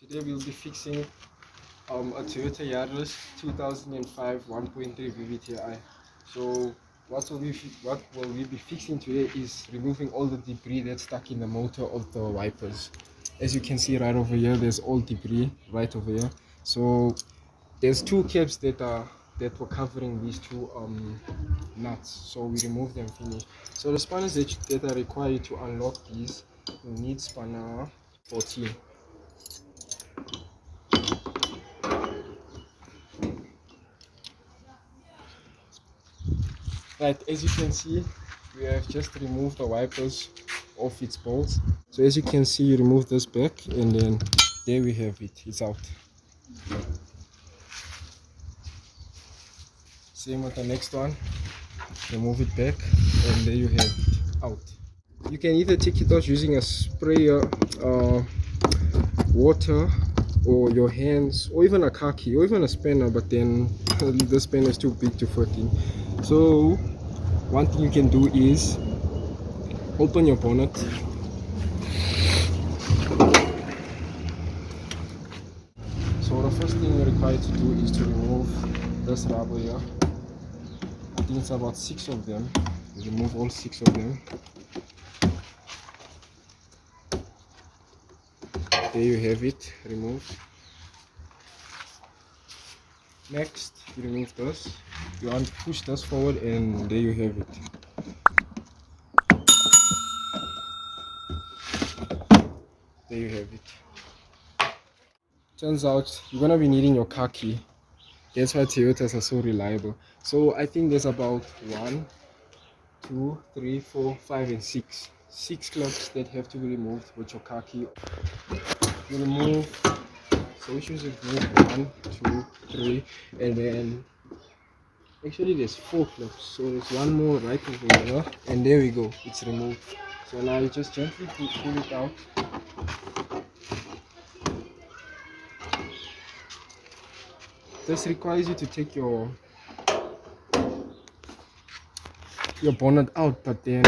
Today we'll be fixing a Toyota Yaris 2005 1.3 VVTi. So what will we be fixing today is removing all the debris that's stuck in the motor of the wipers. As you can see right over here, there's all debris right over here. So there's two caps that were covering these two nuts. So we removed them, finished. So the spanners that are required to unlock these, you need spanner 14. Right, as you can see, we have just removed the wipers off its bolts. So as you can see, you remove this back, and then there we have it, it's out. Same with the next one, remove it back, and there you have it, out. You can either take it out using a sprayer, water, or your hands, or even a car key, or even a spanner, but then the spanner is too big to fit in. So one thing you can do is open your bonnet. So the first thing you're required to do is to remove this rubber here. I think it's about 6 of them. You remove all 6 of them. There you have it, removed. Next, you remove this. You want to push this forward, and there you have it. There you have it. Turns out you're gonna be needing your car key. That's why Toyotas are so reliable. So I think there's about 1, 2, 3, 4, 5, and 6. 6 clubs that have to be removed with your car key. You remove, so we should remove 1, 2, 3, and then actually there's 4 clubs. So there's one more right over here, and there we go, it's removed. So now you just gently pull it out. This requires you to take your bonnet out, but then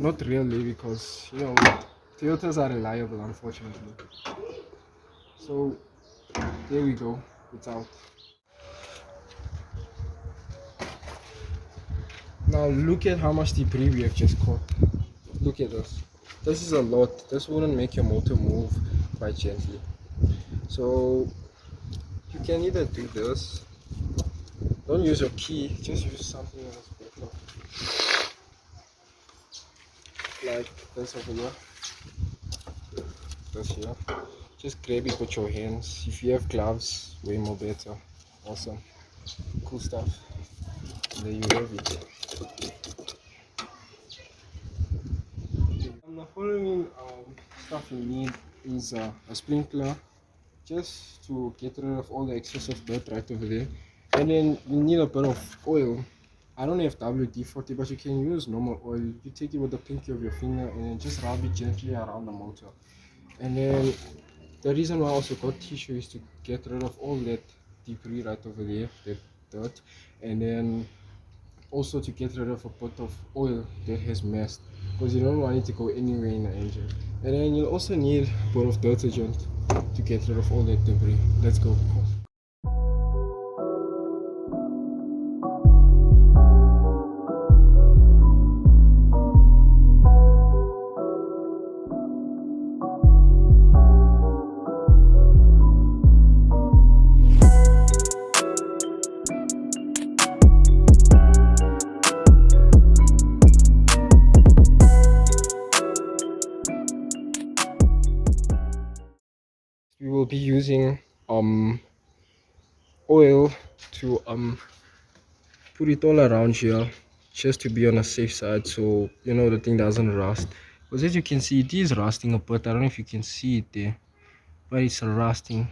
not really, because you know Toyotas are reliable, unfortunately. So there we go, it's out. Now look at how much debris we have just caught. Look at this. This is a lot. This wouldn't make your motor move quite gently. So you can either do this. Don't use your key, just use something else better. Like this over here. This here. Just grab it with your hands. If you have gloves, way more better. Awesome. Cool stuff. There you have it. The following stuff you need is a sprinkler, just to get rid of all the excessive dirt right over there. And then you need a bit of oil. I don't have WD-40, but you can use normal oil. You take it with the pinky of your finger and then just rub it gently around the motor. And then the reason why I also got tissue is to get rid of all that debris right over there, that dirt. And then also to get rid of a bit of oil that has messed, because you don't want it to go anywhere in the engine. And then you'll also need a bit of detergent to get rid of all that debris. Let's go. We will be using oil to put it all around here, just to be on a safe side, so you know the thing doesn't rust. Because as you can see, it is rusting a bit. I don't know if you can see it there, but it's rusting.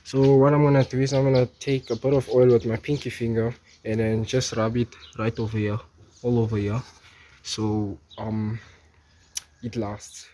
So what I'm gonna do is I'm gonna take a bit of oil with my pinky finger and then just rub it right over here, all over here, so it lasts.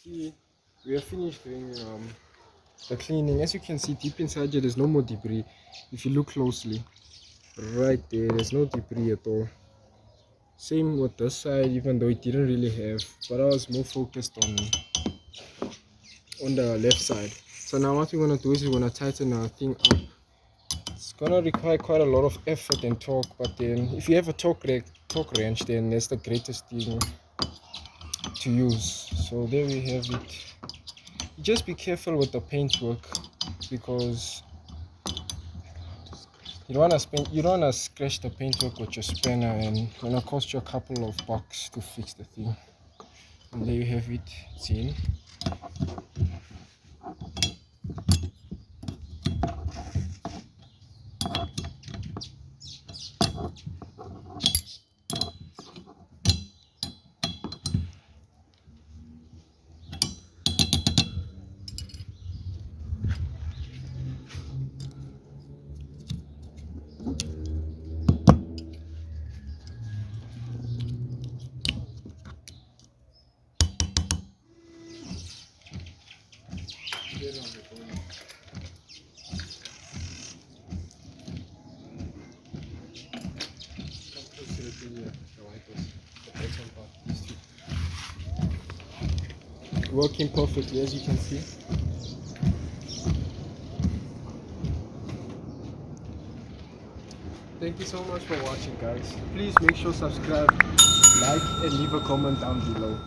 see, we have finished doing the cleaning. As you can see, deep inside here, there's no more debris. If you look closely, right there's no debris at all. Same with this side, even though it didn't really have, but I was more focused on the left side. So now what we're gonna do is we're gonna tighten our thing up. It's gonna require quite a lot of effort and torque, but then if you have a torque wrench, then that's the greatest thing to use. So there we have it. Just be careful with the paintwork, because you don't wanna scratch the paintwork with your spanner, and it's gonna cost you a couple of bucks to fix the thing. And there you have it. It's in. Working perfectly, as you can see. Thank you so much for watching, guys. Please make sure subscribe, like, and leave a comment down below.